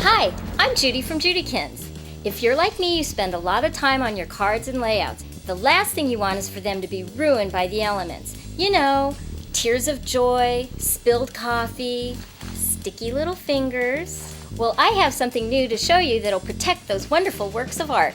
Hi, I'm Judi from JudiKins. If you're like me, you spend a lot of time on your cards and layouts. The last thing you want is for them to be ruined by the elements. You know, tears of joy, spilled coffee, sticky little fingers. Well, I have something new to show you that'll protect those wonderful works of art.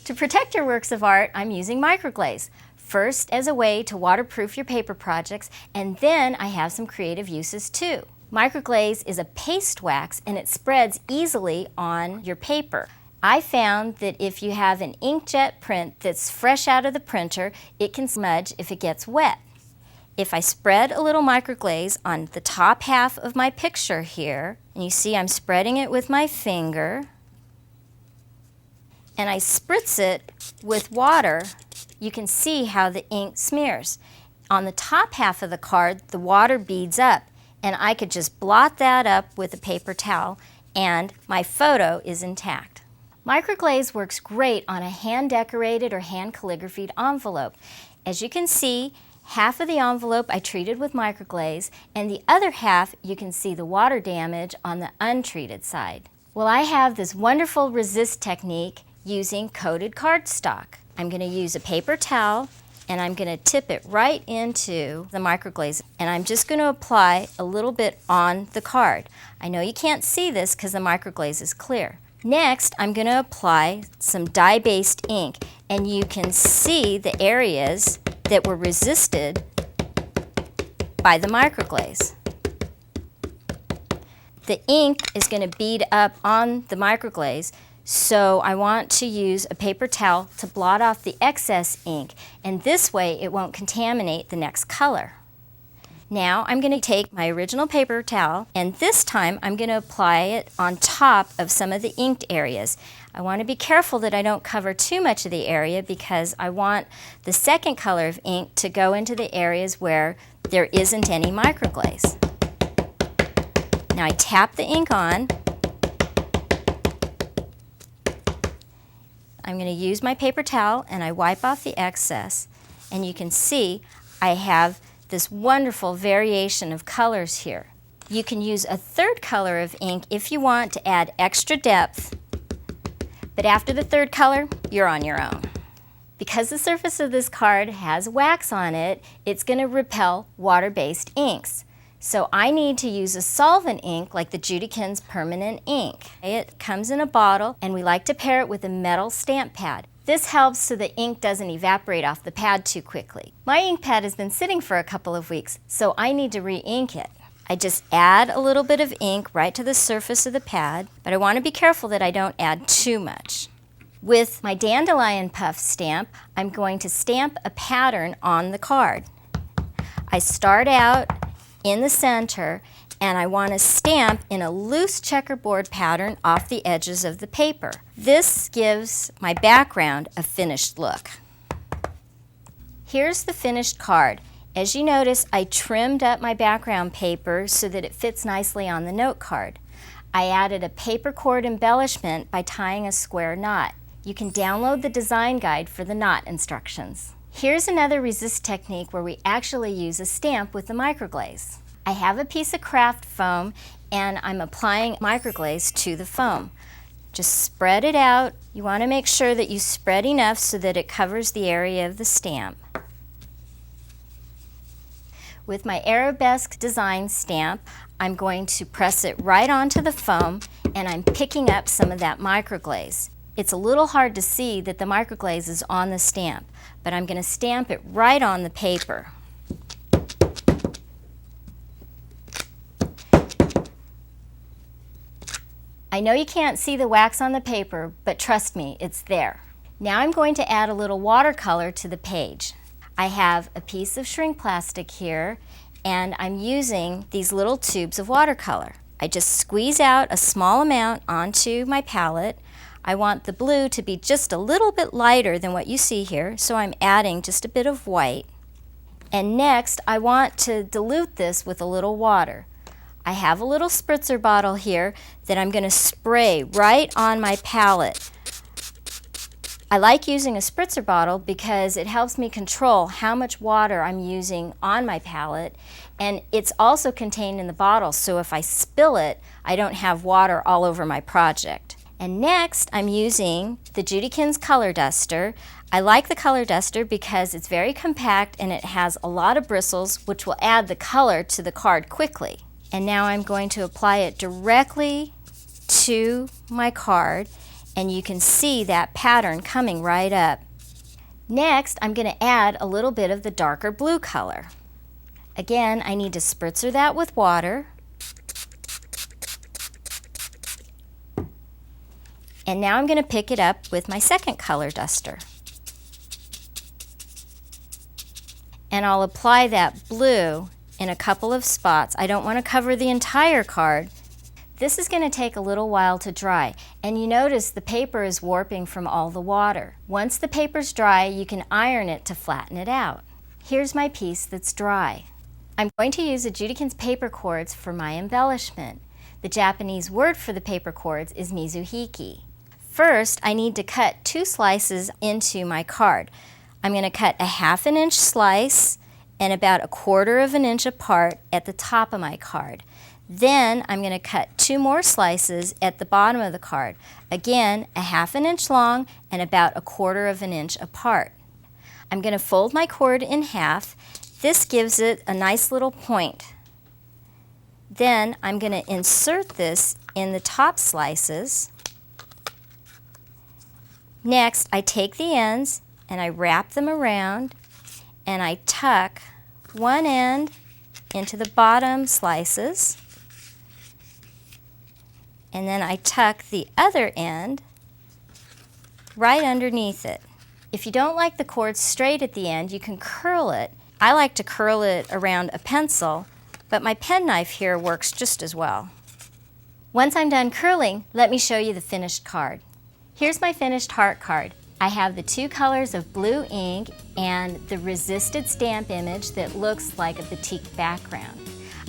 To protect your works of art, I'm using microglaze. First, as a way to waterproof your paper projects, and then I have some creative uses too. Microglaze is a paste wax and it spreads easily on your paper. I found that if you have an inkjet print that's fresh out of the printer, it can smudge if it gets wet. If I spread a little microglaze on the top half of my picture here, and you see I'm spreading it with my finger, and I spritz it with water, you can see how the ink smears. On the top half of the card, the water beads up, and I could just blot that up with a paper towel, and my photo is intact. Microglaze works great on a hand-decorated or hand-calligraphied envelope. As you can see, half of the envelope I treated with microglaze, and the other half you can see the water damage on the untreated side. Well, I have this wonderful resist technique using coated cardstock. I'm going to use a paper towel and I'm going to tip it right into the microglaze, and I'm just going to apply a little bit on the card. I know you can't see this because the microglaze is clear. Next, I'm going to apply some dye-based ink, and you can see the areas that were resisted by the microglaze. The ink is going to bead up on the microglaze, so I want to use a paper towel to blot off the excess ink, and this way it won't contaminate the next color. Now I'm going to take my original paper towel, and this time I'm going to apply it on top of some of the inked areas. I want to be careful that I don't cover too much of the area because I want the second color of ink to go into the areas where there isn't any microglaze. Now I tap the ink on. I'm going to use my paper towel and I wipe off the excess, and you can see I have this wonderful variation of colors here. You can use a third color of ink if you want to add extra depth, but after the third color, you're on your own. Because the surface of this card has wax on it, it's going to repel water-based inks. So I need to use a solvent ink like the JudiKins permanent ink. It comes in a bottle, and we like to pair it with a metal stamp pad. This helps so the ink doesn't evaporate off the pad too quickly. My ink pad has been sitting for a couple of weeks, so I need to re-ink it. I just add a little bit of ink right to the surface of the pad, but I want to be careful that I don't add too much. With my dandelion puff stamp, I'm going to stamp a pattern on the card. I start out in the center, and I want to stamp in a loose checkerboard pattern off the edges of the paper. This gives my background a finished look. Here's the finished card. As you notice, I trimmed up my background paper so that it fits nicely on the note card. I added a paper cord embellishment by tying a square knot. You can download the design guide for the knot instructions. Here's another resist technique where we actually use a stamp with the microglaze. I have a piece of craft foam and I'm applying microglaze to the foam. Just spread it out. You want to make sure that you spread enough so that it covers the area of the stamp. With my arabesque design stamp, I'm going to press it right onto the foam, and I'm picking up some of that microglaze. It's a little hard to see that the microglaze is on the stamp, but I'm going to stamp it right on the paper. I know you can't see the wax on the paper, but trust me, it's there. Now I'm going to add a little watercolor to the page. I have a piece of shrink plastic here, and I'm using these little tubes of watercolor. I just squeeze out a small amount onto my palette. I want the blue to be just a little bit lighter than what you see here, so I'm adding just a bit of white. And next, I want to dilute this with a little water. I have a little spritzer bottle here that I'm going to spray right on my palette. I like using a spritzer bottle because it helps me control how much water I'm using on my palette, and it's also contained in the bottle, so if I spill it, I don't have water all over my project. And next, I'm using the JudiKins color duster. I like the color duster because it's very compact and it has a lot of bristles, which will add the color to the card quickly. And now I'm going to apply it directly to my card, and you can see that pattern coming right up. Next, I'm going to add a little bit of the darker blue color. Again, I need to spritzer that with water. And now I'm going to pick it up with my second color duster. And I'll apply that blue in a couple of spots. I don't want to cover the entire card. This is going to take a little while to dry, and you notice the paper is warping from all the water. Once the paper's dry, you can iron it to flatten it out. Here's my piece that's dry. I'm going to use the JudiKins paper cords for my embellishment. The Japanese word for the paper cords is mizuhiki. First, I need to cut 2 slices into my card. I'm going to cut a 1/2 inch slice and about 1/4 inch apart at the top of my card. Then I'm going to cut 2 more slices at the bottom of the card. Again, a 1/2 inch long and about 1/4 inch apart. I'm going to fold my cord in half. This gives it a nice little point. Then I'm going to insert this in the top slices. Next, I take the ends and I wrap them around and I tuck one end into the bottom slices. And then I tuck the other end right underneath it. If you don't like the cord straight at the end, you can curl it. I like to curl it around a pencil, but my penknife here works just as well. Once I'm done curling, let me show you the finished card. Here's my finished heart card. I have the 2 colors of blue ink and the resisted stamp image that looks like a batik background.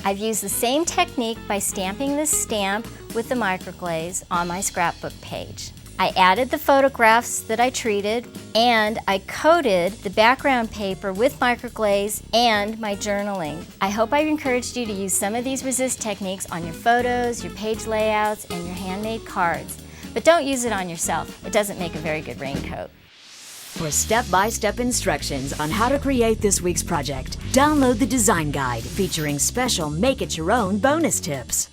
I've used the same technique by stamping this stamp with the microglaze on my scrapbook page. I added the photographs that I treated, and I coated the background paper with microglaze and my journaling. I hope I encouraged you to use some of these resist techniques on your photos, your page layouts, and your handmade cards. But don't use it on yourself. It doesn't make a very good raincoat. For step-by-step instructions on how to create this week's project, download the design guide featuring special make-it-your-own bonus tips.